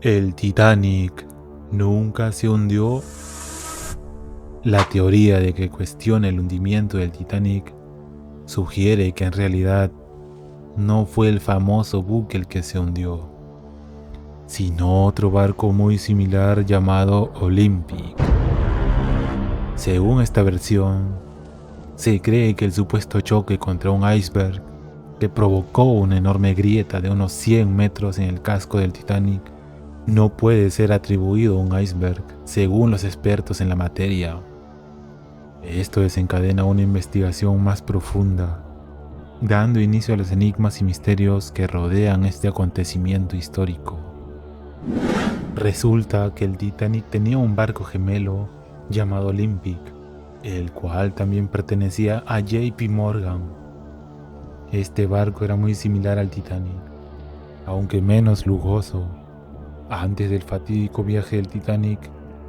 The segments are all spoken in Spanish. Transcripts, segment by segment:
El Titanic nunca se hundió. La teoría de que cuestiona el hundimiento del Titanic sugiere que en realidad no fue el famoso buque el que se hundió, sino otro barco muy similar llamado Olympic. Según esta versión, se cree que el supuesto choque contra un iceberg que provocó una enorme grieta de unos 100 metros en el casco del Titanic no puede ser atribuido a un iceberg, según los expertos en la materia. Esto desencadena una investigación más profunda, dando inicio a los enigmas y misterios que rodean este acontecimiento histórico. Resulta que el Titanic tenía un barco gemelo llamado Olympic, el cual también pertenecía a JP Morgan. Este barco era muy similar al Titanic, aunque menos lujoso. Antes del fatídico viaje del Titanic,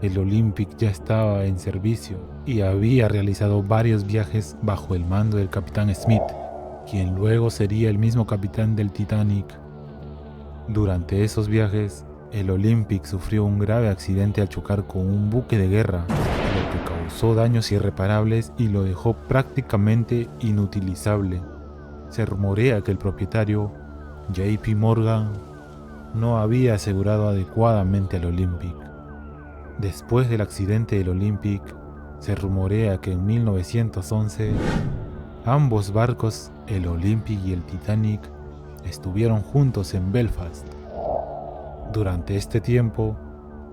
el Olympic ya estaba en servicio y había realizado varios viajes bajo el mando del capitán Smith, quien luego sería el mismo capitán del Titanic. Durante esos viajes, el Olympic sufrió un grave accidente al chocar con un buque de guerra, lo que causó daños irreparables y lo dejó prácticamente inutilizable. Se rumorea que el propietario, JP Morgan, no había asegurado adecuadamente al Olympic. Después del accidente del Olympic, se rumorea que en 1911 ambos barcos, el Olympic y el Titanic, estuvieron juntos en Belfast. Durante este tiempo,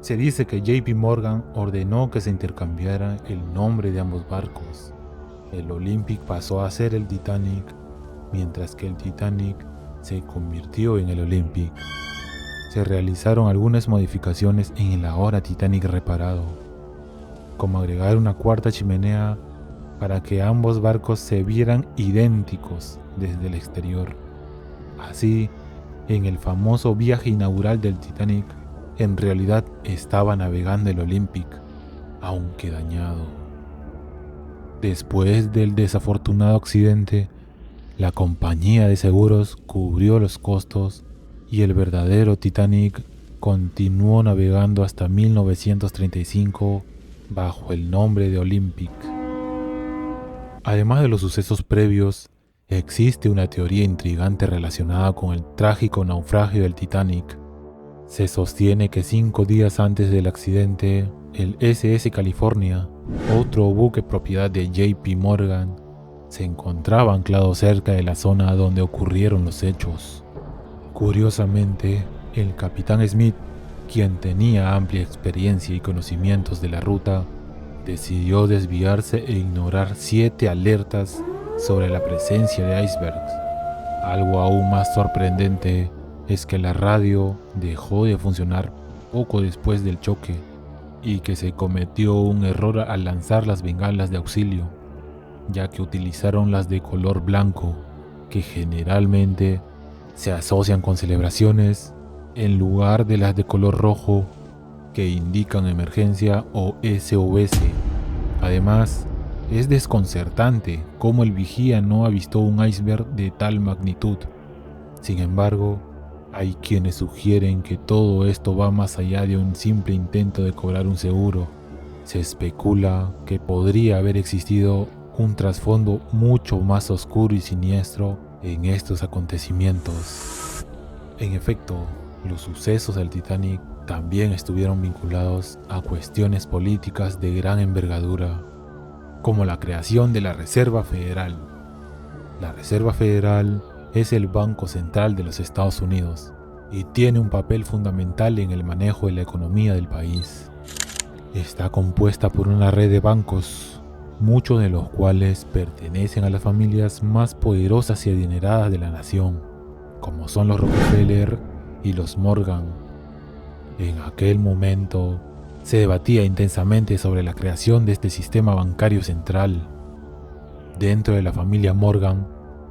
se dice que JP Morgan ordenó que se intercambiara el nombre de ambos barcos. El Olympic pasó a ser el Titanic, mientras que el Titanic se convirtió en el Olympic. Se realizaron algunas modificaciones en el ahora Titanic reparado, como agregar una cuarta chimenea para que ambos barcos se vieran idénticos desde el exterior. Así, en el famoso viaje inaugural del Titanic, en realidad estaba navegando el Olympic, aunque dañado. Después del desafortunado accidente, la compañía de seguros cubrió los costos y el verdadero Titanic continuó navegando hasta 1935 bajo el nombre de Olympic. Además de los sucesos previos, existe una teoría intrigante relacionada con el trágico naufragio del Titanic. Se sostiene que 5 días antes del accidente, el SS California, otro buque propiedad de JP Morgan, se encontraba anclado cerca de la zona donde ocurrieron los hechos. Curiosamente, el capitán Smith, quien tenía amplia experiencia y conocimientos de la ruta, decidió desviarse e ignorar 7 alertas sobre la presencia de icebergs. Algo aún más sorprendente es que la radio dejó de funcionar poco después del choque y que se cometió un error al lanzar las bengalas de auxilio, ya que utilizaron las de color blanco, que generalmente se asocian con celebraciones, en lugar de las de color rojo, que indican emergencia o SOS. Además, es desconcertante cómo el vigía no avistó un iceberg de tal magnitud. Sin embargo, hay quienes sugieren que todo esto va más allá de un simple intento de cobrar un seguro. Se especula que podría haber existido un trasfondo mucho más oscuro y siniestro en estos acontecimientos. En efecto, los sucesos del Titanic también estuvieron vinculados a cuestiones políticas de gran envergadura, como la creación de la Reserva Federal. La Reserva Federal es el Banco Central de los Estados Unidos y tiene un papel fundamental en el manejo de la economía del país. Está compuesta por una red de bancos, muchos de los cuales pertenecen a las familias más poderosas y adineradas de la nación, como son los Rockefeller y los Morgan. En aquel momento se debatía intensamente sobre la creación de este sistema bancario central. Dentro de la familia Morgan,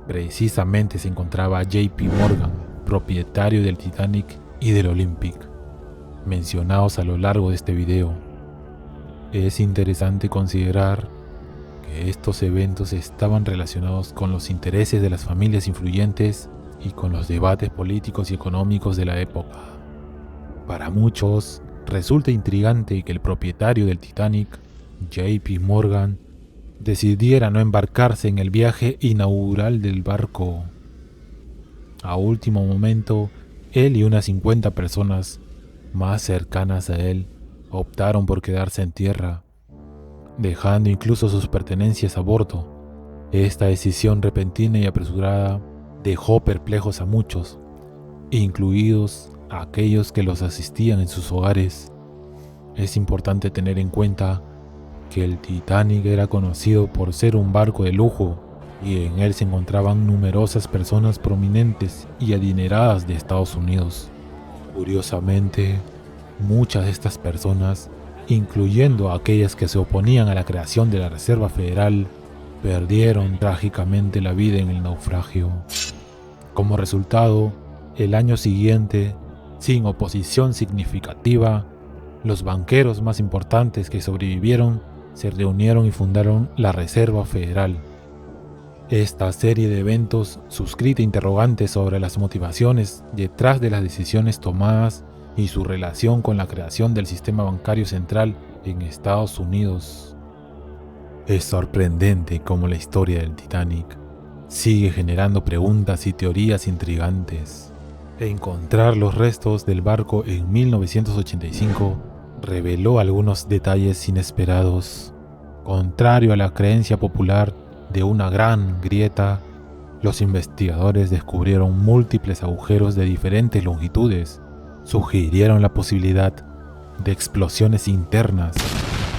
precisamente se encontraba JP Morgan, propietario del Titanic y del Olympic, mencionados a lo largo de este video. Es interesante considerar que estos eventos estaban relacionados con los intereses de las familias influyentes y con los debates políticos y económicos de la época. Para muchos, resulta intrigante que el propietario del Titanic, JP Morgan, decidiera no embarcarse en el viaje inaugural del barco. A último momento, él y unas 50 personas más cercanas a él optaron por quedarse en tierra, dejando incluso sus pertenencias a bordo. Esta decisión repentina y apresurada dejó perplejos a muchos, incluidos a aquellos que los asistían en sus hogares. Es importante tener en cuenta que el Titanic era conocido por ser un barco de lujo y en él se encontraban numerosas personas prominentes y adineradas de Estados Unidos. Curiosamente, muchas de estas personas, incluyendo a aquellas que se oponían a la creación de la Reserva Federal, perdieron trágicamente la vida en el naufragio. Como resultado, el año siguiente, sin oposición significativa, los banqueros más importantes que sobrevivieron se reunieron y fundaron la Reserva Federal. Esta serie de eventos suscita interrogantes sobre las motivaciones detrás de las decisiones tomadas y su relación con la creación del sistema bancario central en Estados Unidos. Es sorprendente cómo la historia del Titanic sigue generando preguntas y teorías intrigantes. Encontrar los restos del barco en 1985 reveló algunos detalles inesperados. Contrario a la creencia popular de una gran grieta, los investigadores descubrieron múltiples agujeros de diferentes longitudes. Sugirieron la posibilidad de explosiones internas.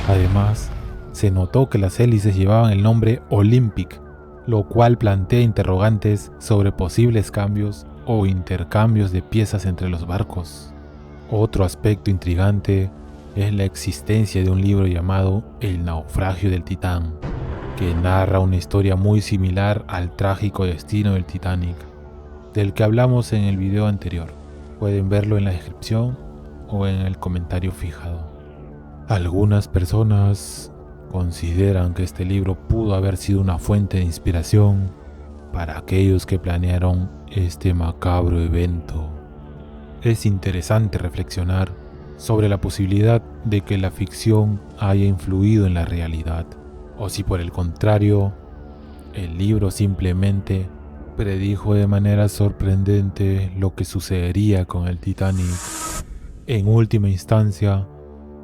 Además, se notó que las hélices llevaban el nombre Olympic, lo cual plantea interrogantes sobre posibles cambios o intercambios de piezas entre los barcos. Otro aspecto intrigante es la existencia de un libro llamado El naufragio del Titán, que narra una historia muy similar al trágico destino del Titanic, del que hablamos en el video anterior. Pueden verlo en la descripción o en el comentario fijado. Algunas personas consideran que este libro pudo haber sido una fuente de inspiración para aquellos que planearon este macabro evento. Es interesante reflexionar sobre la posibilidad de que la ficción haya influido en la realidad, o si por el contrario, el libro simplemente predijo de manera sorprendente lo que sucedería con el Titanic. En última instancia,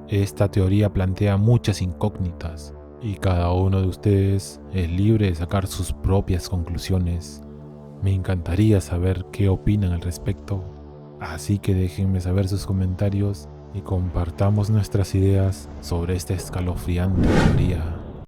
esta teoría plantea muchas incógnitas y cada uno de ustedes es libre de sacar sus propias conclusiones. Me encantaría saber qué opinan al respecto, así que déjenme saber sus comentarios y compartamos nuestras ideas sobre esta escalofriante teoría.